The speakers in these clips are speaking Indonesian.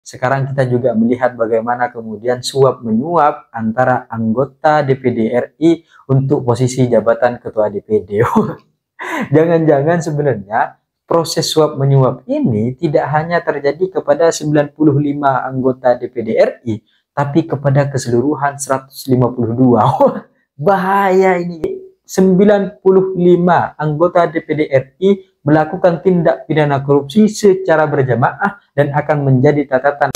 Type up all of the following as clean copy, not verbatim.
Sekarang kita juga melihat bagaimana kemudian suap menyuap antara anggota DPD RI untuk posisi jabatan ketua DPD. Jangan-jangan sebenarnya proses suap menyuap ini tidak hanya terjadi kepada 95 anggota DPD RI, tapi kepada keseluruhan 152. Bahaya ini. 95 anggota DPD RI melakukan tindak pidana korupsi secara berjamaah dan akan menjadi catatan.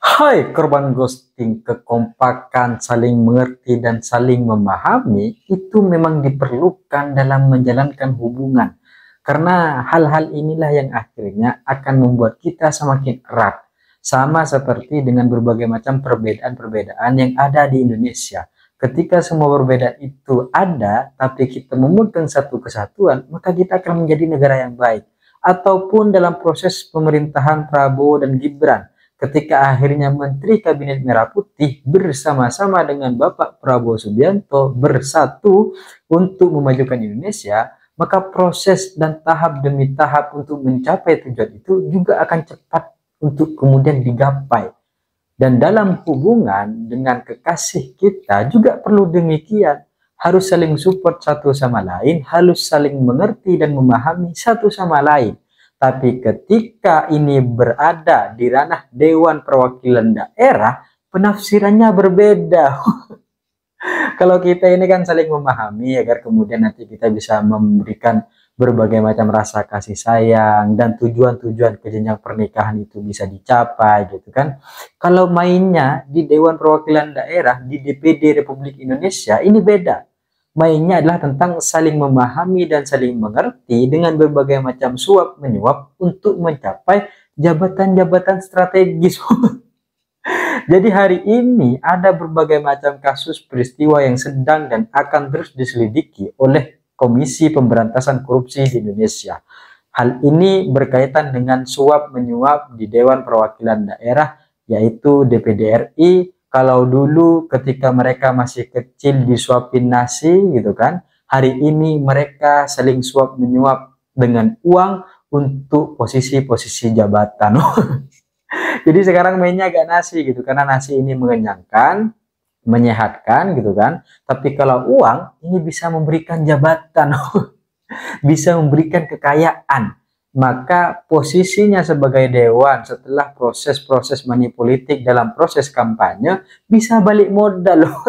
Hai korban ghosting, kekompakan, saling mengerti dan saling memahami itu memang diperlukan dalam menjalankan hubungan. Karena hal-hal inilah yang akhirnya akan membuat kita semakin erat. Sama seperti dengan berbagai macam perbedaan-perbedaan yang ada di Indonesia. Ketika semua perbedaan itu ada, tapi kita memegang satu kesatuan, maka kita akan menjadi negara yang baik. Ataupun dalam proses pemerintahan Prabowo dan Gibran, ketika akhirnya Menteri Kabinet Merah Putih bersama-sama dengan Bapak Prabowo Subianto bersatu untuk memajukan Indonesia, maka proses dan tahap demi tahap untuk mencapai tujuan itu juga akan cepat untuk kemudian digapai. Dan dalam hubungan dengan kekasih kita juga perlu demikian. Harus saling support satu sama lain, harus saling mengerti dan memahami satu sama lain. Tapi ketika ini berada di ranah Dewan Perwakilan Daerah, penafsirannya berbeda. Kalau kita ini kan saling memahami agar kemudian nanti kita bisa memberikan berbagai macam rasa kasih sayang dan tujuan-tujuan ke jenjang pernikahan itu bisa dicapai gitu kan. Kalau mainnya di Dewan Perwakilan Daerah, di DPD Republik Indonesia ini beda. Mainnya adalah tentang saling memahami dan saling mengerti dengan berbagai macam suap menyuap untuk mencapai jabatan-jabatan strategis. Jadi hari ini ada berbagai macam kasus peristiwa yang sedang dan akan terus diselidiki oleh Komisi Pemberantasan Korupsi di Indonesia. Hal ini berkaitan dengan suap menyuap di Dewan Perwakilan Daerah, yaitu DPD RI. Kalau dulu ketika mereka masih kecil disuapin nasi gitu kan, hari ini mereka saling suap menyuap dengan uang untuk posisi-posisi jabatan. Jadi sekarang mainnya agak nasi gitu, karena nasi ini mengenyangkan, menyehatkan gitu kan. Tapi kalau uang ini bisa memberikan jabatan, bisa memberikan kekayaan. Maka posisinya sebagai dewan setelah proses-proses manipolitik dalam proses kampanye bisa balik modal loh.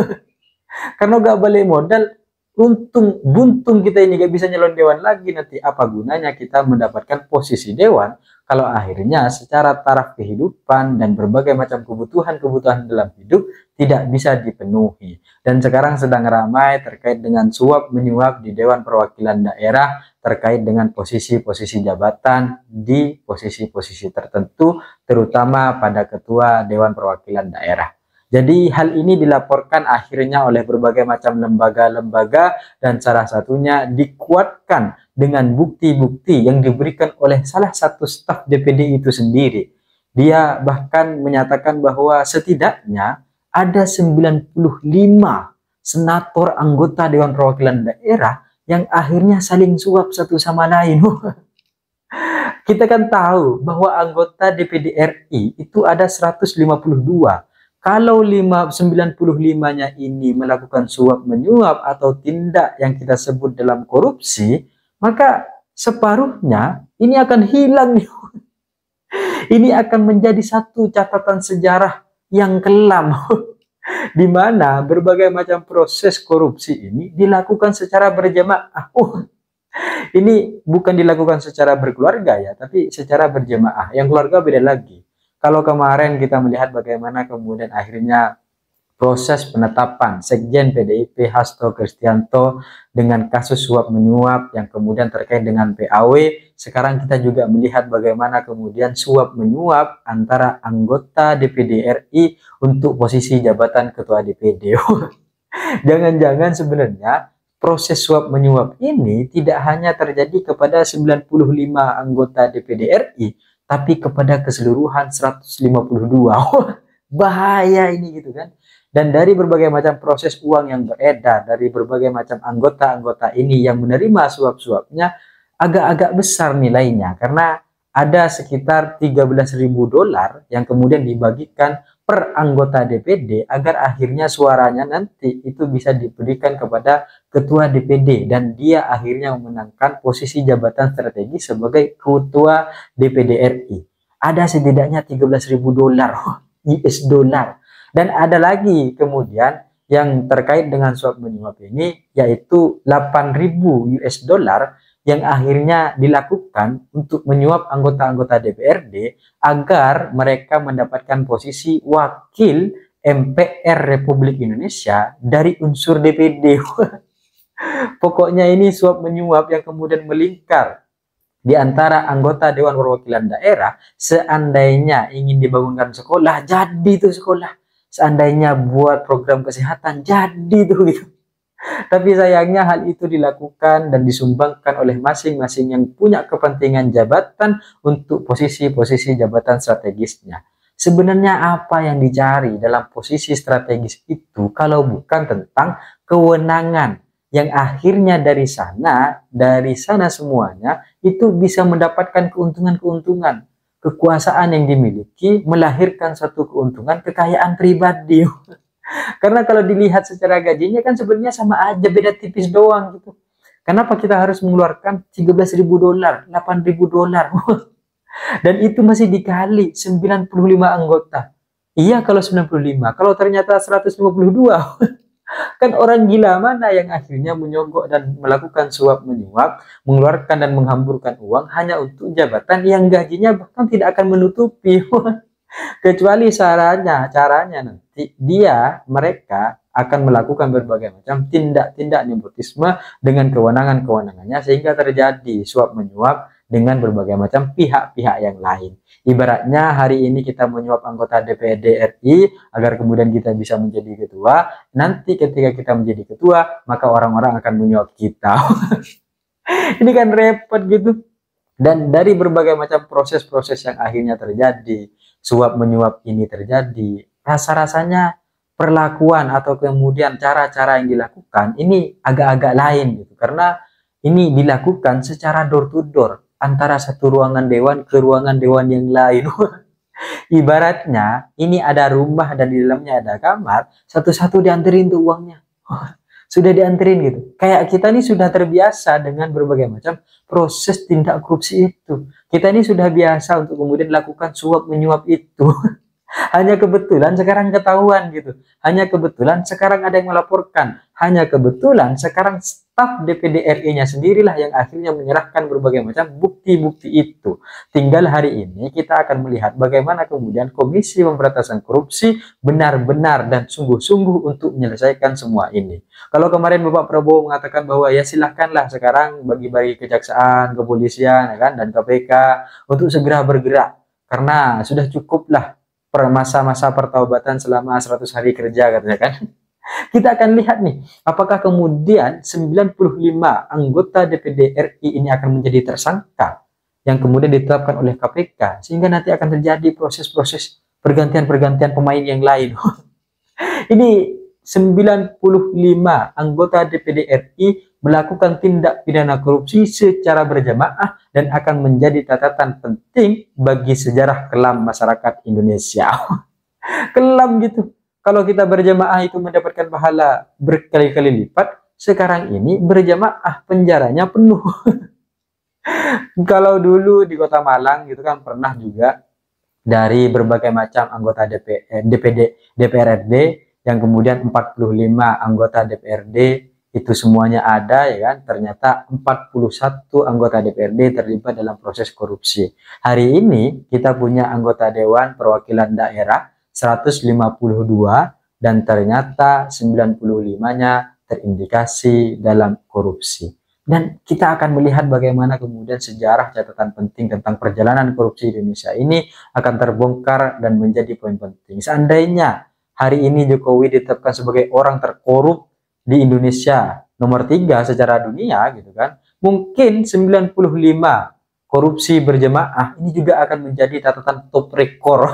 Karena gak balik modal, untung buntung kita ini gak bisa nyalon dewan lagi. Nanti apa gunanya kita mendapatkan posisi dewan kalau akhirnya secara taraf kehidupan dan berbagai macam kebutuhan-kebutuhan dalam hidup tidak bisa dipenuhi. Dan sekarang sedang ramai terkait dengan suap menyuap di Dewan Perwakilan Daerah terkait dengan posisi-posisi jabatan di posisi-posisi tertentu, terutama pada Ketua Dewan Perwakilan Daerah. Jadi hal ini dilaporkan akhirnya oleh berbagai macam lembaga-lembaga dan salah satunya dikuatkan dengan bukti-bukti yang diberikan oleh salah satu staf DPD itu sendiri. Dia bahkan menyatakan bahwa setidaknya ada 95 senator anggota Dewan Perwakilan Daerah yang akhirnya saling suap satu sama lain. Kita kan tahu bahwa anggota DPD RI itu ada 152. Kalau 95-nya ini melakukan suap menyuap atau tindak yang kita sebut dalam korupsi, maka separuhnya ini akan hilang. Ini akan menjadi satu catatan sejarah yang kelam, di mana berbagai macam proses korupsi ini dilakukan secara berjamaah. Ini bukan dilakukan secara berkeluarga ya, tapi secara berjamaah. Yang keluarga beda lagi. Kalau kemarin kita melihat bagaimana kemudian akhirnya proses penetapan Sekjen PDIP Hasto Kristianto dengan kasus suap menyuap yang kemudian terkait dengan PAW, sekarang kita juga melihat bagaimana kemudian suap menyuap antara anggota DPD RI untuk posisi jabatan ketua DPD. Jangan-jangan sebenarnya proses suap menyuap ini tidak hanya terjadi kepada 95 anggota DPD RI, tapi kepada keseluruhan 152. bahaya ini gitu kan. Dan dari berbagai macam proses uang yang beredar, dari berbagai macam anggota-anggota ini yang menerima suap-suapnya, agak-agak besar nilainya, karena ada sekitar 13.000 dolar yang kemudian dibagikan per anggota DPD agar akhirnya suaranya nanti itu bisa diberikan kepada ketua DPD dan dia akhirnya memenangkan posisi jabatan strategis sebagai ketua DPD RI. Ada setidaknya 13.000 dolar US dollar. Dan ada lagi kemudian yang terkait dengan suap menyuap ini, yaitu 8.000 US dollar yang akhirnya dilakukan untuk menyuap anggota-anggota DPRD agar mereka mendapatkan posisi wakil MPR Republik Indonesia dari unsur DPD. Pokoknya ini suap menyuap yang kemudian melingkar di antara anggota Dewan Perwakilan Daerah. Seandainya ingin dibangunkan sekolah, jadi itu sekolah. Seandainya buat program kesehatan, jadi tuh gitu. Tapi sayangnya hal itu dilakukan dan disumbangkan oleh masing-masing yang punya kepentingan jabatan untuk posisi-posisi jabatan strategisnya. Sebenarnya apa yang dicari dalam posisi strategis itu kalau bukan tentang kewenangan yang akhirnya dari sana semuanya itu bisa mendapatkan keuntungan-keuntungan. Kekuasaan yang dimiliki melahirkan satu keuntungan kekayaan pribadi. Karena kalau dilihat secara gajinya kan sebenarnya sama aja, beda tipis doang gitu. Kenapa kita harus mengeluarkan 13.000 dolar, 8.000 dolar? Dan itu masih dikali 95 anggota. Iya kalau 95, kalau ternyata 152. Kan orang gila mana yang akhirnya menyogok dan melakukan suap menyuap, mengeluarkan dan menghamburkan uang hanya untuk jabatan yang gajinya bahkan tidak akan menutupi. Kecuali caranya nanti mereka akan melakukan berbagai macam tindak-tindak nepotisme dengan kewenangan-kewenangannya sehingga terjadi suap menyuap dengan berbagai macam pihak-pihak yang lain. Ibaratnya hari ini kita menyuap anggota DPD RI agar kemudian kita bisa menjadi ketua, nanti ketika kita menjadi ketua maka orang-orang akan menyuap kita. Ini kan repot gitu. Dan dari berbagai macam proses-proses yang akhirnya terjadi, suap menyuap ini terjadi, rasa-rasanya perlakuan atau kemudian cara-cara yang dilakukan ini agak-agak lain gitu, karena ini dilakukan secara door to door antara satu ruangan dewan ke ruangan dewan yang lain. Ibaratnya ini ada rumah dan di dalamnya ada kamar, satu-satu dianterin tuh uangnya. Sudah dianterin gitu. Kayak kita ini sudah terbiasa dengan berbagai macam proses tindak korupsi itu. Kita ini sudah biasa untuk kemudian lakukan suap menyuap itu. Hanya kebetulan sekarang ketahuan gitu. Hanya kebetulan sekarang ada yang melaporkan. Hanya kebetulan sekarang staf DPD RI-nya sendirilah yang akhirnya menyerahkan berbagai macam bukti-bukti itu. Tinggal hari ini kita akan melihat bagaimana kemudian Komisi Pemberantasan Korupsi benar-benar dan sungguh-sungguh untuk menyelesaikan semua ini. Kalau kemarin Bapak Prabowo mengatakan bahwa ya silahkanlah sekarang bagi-bagi kejaksaan, kepolisian, ya kan, dan KPK untuk segera bergerak. Karena sudah cukuplah masa-masa pertaubatan selama 100 hari kerja katanya kan. Kita akan lihat nih, apakah kemudian 95 anggota DPD RI ini akan menjadi tersangka yang kemudian ditetapkan oleh KPK, sehingga nanti akan terjadi proses-proses pergantian-pergantian pemain yang lain. Ini 95 anggota DPD RI melakukan tindak pidana korupsi secara berjamaah dan akan menjadi catatan penting bagi sejarah kelam masyarakat Indonesia. Kelam gitu. Kalau kita berjamaah itu mendapatkan pahala berkali-kali lipat, sekarang ini berjamaah penjaranya penuh. Kalau dulu di Kota Malang gitu kan pernah juga dari berbagai macam anggota DPRD yang kemudian 45 anggota DPRD itu semuanya ada ya kan, ternyata 41 anggota DPRD terlibat dalam proses korupsi. Hari ini kita punya anggota Dewan Perwakilan Daerah 152 dan ternyata 95-nya terindikasi dalam korupsi. Dan kita akan melihat bagaimana kemudian sejarah catatan penting tentang perjalanan korupsi Indonesia ini akan terbongkar dan menjadi poin penting. Seandainya hari ini Jokowi ditetapkan sebagai orang terkorup di Indonesia nomor 3 secara dunia gitu kan, mungkin 95 korupsi berjamaah ini juga akan menjadi catatan top rekor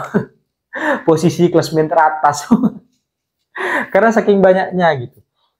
posisi klasemen teratas. Karena saking banyaknya gitu.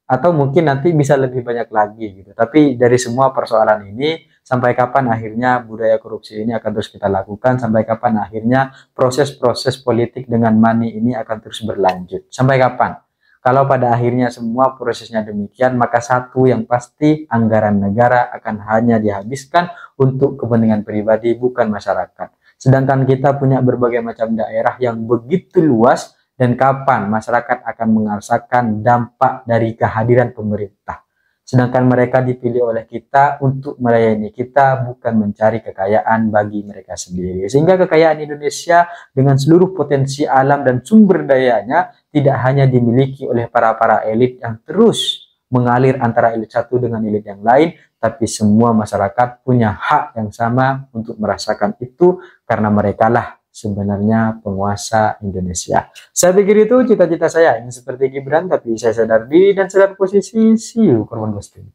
Atau mungkin nanti bisa lebih banyak lagi gitu. Tapi dari semua persoalan ini, sampai kapan akhirnya budaya korupsi ini akan terus kita lakukan, sampai kapan akhirnya proses-proses politik dengan money ini akan terus berlanjut. Sampai kapan? Kalau pada akhirnya semua prosesnya demikian, maka satu yang pasti anggaran negara akan hanya dihabiskan untuk kepentingan pribadi, bukan masyarakat. Sedangkan kita punya berbagai macam daerah yang begitu luas, dan kapan masyarakat akan merasakan dampak dari kehadiran pemerintah. Sedangkan mereka dipilih oleh kita untuk melayani kita, bukan mencari kekayaan bagi mereka sendiri. Sehingga kekayaan Indonesia dengan seluruh potensi alam dan sumber dayanya tidak hanya dimiliki oleh para elit yang terus mengalir antara elit satu dengan elit yang lain, tapi semua masyarakat punya hak yang sama untuk merasakan itu, karena mereka lah sebenarnya penguasa Indonesia. Saya pikir itu cita-cita saya, ingin seperti Gibran, tapi saya sadar diri dan sadar posisi. See you, korban ghosting.